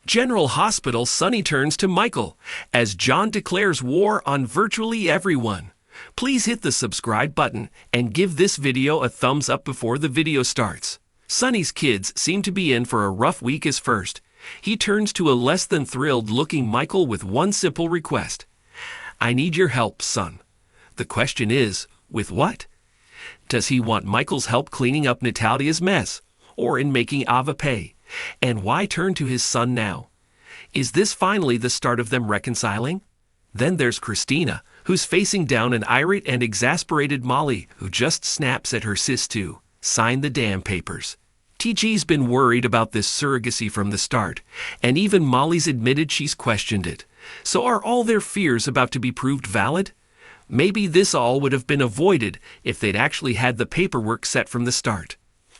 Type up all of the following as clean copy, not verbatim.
General Hospital, Sonny turns to Michael as John declares war on virtually everyone. Please hit the subscribe button and give this video a thumbs up before the video starts. Sonny's kids seem to be in for a rough week as first. He turns to a less than thrilled looking Michael with one simple request. I need your help, son. The question is, with what? Does he want Michael's help cleaning up Natalia's mess, or in making Ava pay? And why turn to his son now? Is this finally the start of them reconciling? Then there's Christina, who's facing down an irate and exasperated Molly, who just snaps at her sis to sign the damn papers. TG's been worried about this surrogacy from the start, and even Molly's admitted she's questioned it. So are all their fears about to be proved valid? Maybe this all would have been avoided if they'd actually had the paperwork set from the start.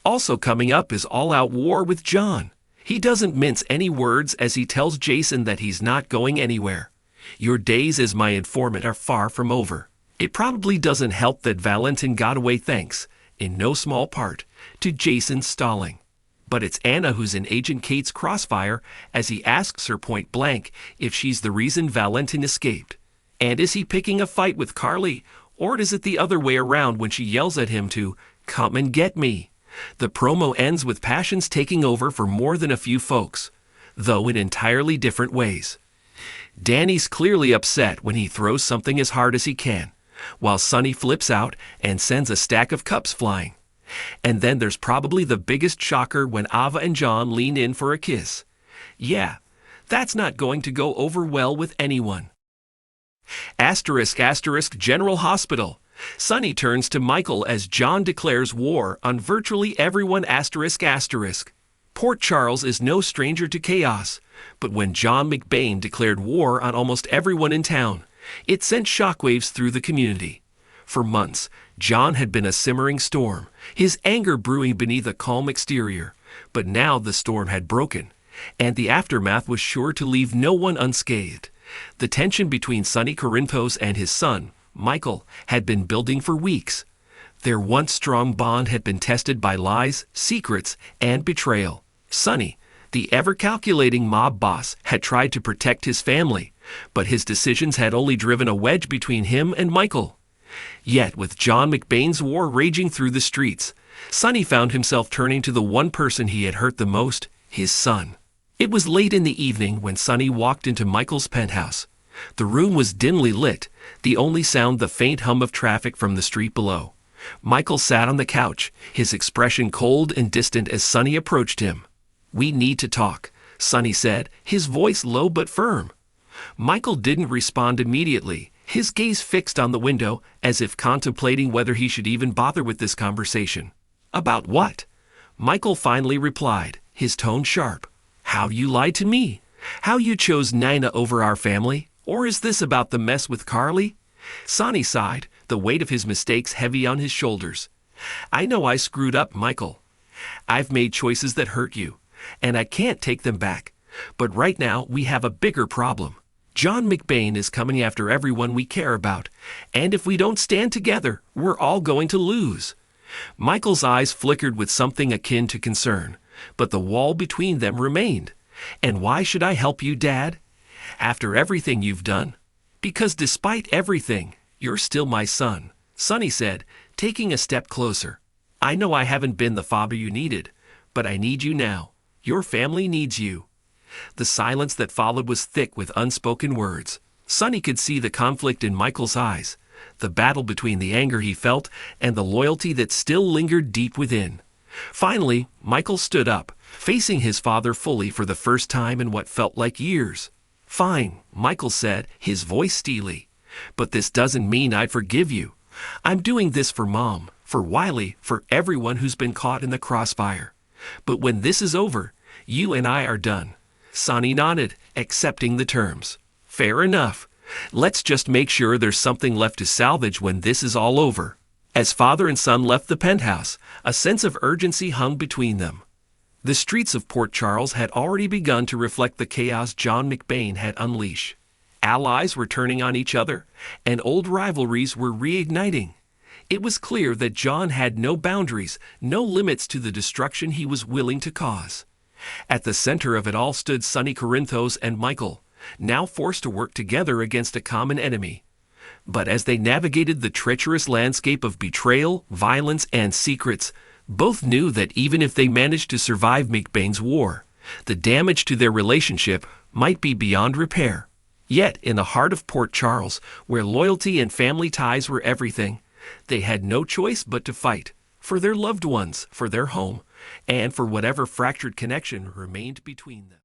Also coming up is all-out war with John. He doesn't mince any words as he tells Jason that he's not going anywhere. Your days as my informant are far from over. It probably doesn't help that Valentin got away thanks, in no small part, to Jason's stalling. But it's Anna who's in Agent Kate's crossfire as he asks her point blank if she's the reason Valentin escaped. And is he picking a fight with Carly, or is it the other way around when she yells at him to come and get me? The promo ends with passions taking over for more than a few folks, though in entirely different ways. Danny's clearly upset when he throws something as hard as he can, while Sonny flips out and sends a stack of cups flying. And then there's probably the biggest shocker when Ava and John lean in for a kiss. Yeah, that's not going to go over well with anyone. Asterisk, asterisk, General Hospital. Sonny turns to Michael as John declares war on virtually everyone asterisk asterisk. Port Charles is no stranger to chaos, but when John McBain declared war on almost everyone in town, it sent shockwaves through the community. For months, John had been a simmering storm, his anger brewing beneath a calm exterior, but now the storm had broken, and the aftermath was sure to leave no one unscathed. The tension between Sonny Corinthos and his son, Michael, had been building for weeks. Their once strong bond had been tested by lies, secrets, and betrayal. Sonny, the ever-calculating mob boss, had tried to protect his family, but his decisions had only driven a wedge between him and Michael. Yet, with John McBain's war raging through the streets, Sonny found himself turning to the one person he had hurt the most, his son. It was late in the evening when Sonny walked into Michael's penthouse. The room was dimly lit, the only sound the faint hum of traffic from the street below. Michael sat on the couch, his expression cold and distant as Sonny approached him. We need to talk, Sonny said, his voice low but firm. Michael didn't respond immediately, his gaze fixed on the window as if contemplating whether he should even bother with this conversation. About what? Michael finally replied, his tone sharp. How you lied to me? How you chose Nina over our family? Or is this about the mess with Carly? Sonny sighed, the weight of his mistakes heavy on his shoulders. I know I screwed up, Michael. I've made choices that hurt you, and I can't take them back. But right now we have a bigger problem. John McBain is coming after everyone we care about, and if we don't stand together, we're all going to lose. Michael's eyes flickered with something akin to concern, but the wall between them remained. And why should I help you, Dad? After everything you've done? Because despite everything, you're still my son, Sonny said, taking a step closer. I know I haven't been the father you needed, but I need you now. Your family needs you. The silence that followed was thick with unspoken words. Sonny could see the conflict in Michael's eyes, the battle between the anger he felt and the loyalty that still lingered deep within. Finally, Michael stood up, facing his father fully for the first time in what felt like years. Fine, Michael said, his voice steely. But this doesn't mean I forgive you. I'm doing this for Mom, for Wiley, for everyone who's been caught in the crossfire. But when this is over, you and I are done. Sonny nodded, accepting the terms. Fair enough. Let's just make sure there's something left to salvage when this is all over. As father and son left the penthouse, a sense of urgency hung between them. The streets of Port Charles had already begun to reflect the chaos John McBain had unleashed. Allies were turning on each other, and old rivalries were reigniting. It was clear that John had no boundaries, no limits to the destruction he was willing to cause. At the center of it all stood Sonny Corinthos and Michael, now forced to work together against a common enemy. But as they navigated the treacherous landscape of betrayal, violence, and secrets, both knew that even if they managed to survive McBain's war, the damage to their relationship might be beyond repair. Yet, in the heart of Port Charles, where loyalty and family ties were everything, they had no choice but to fight for their loved ones, for their home, and for whatever fractured connection remained between them.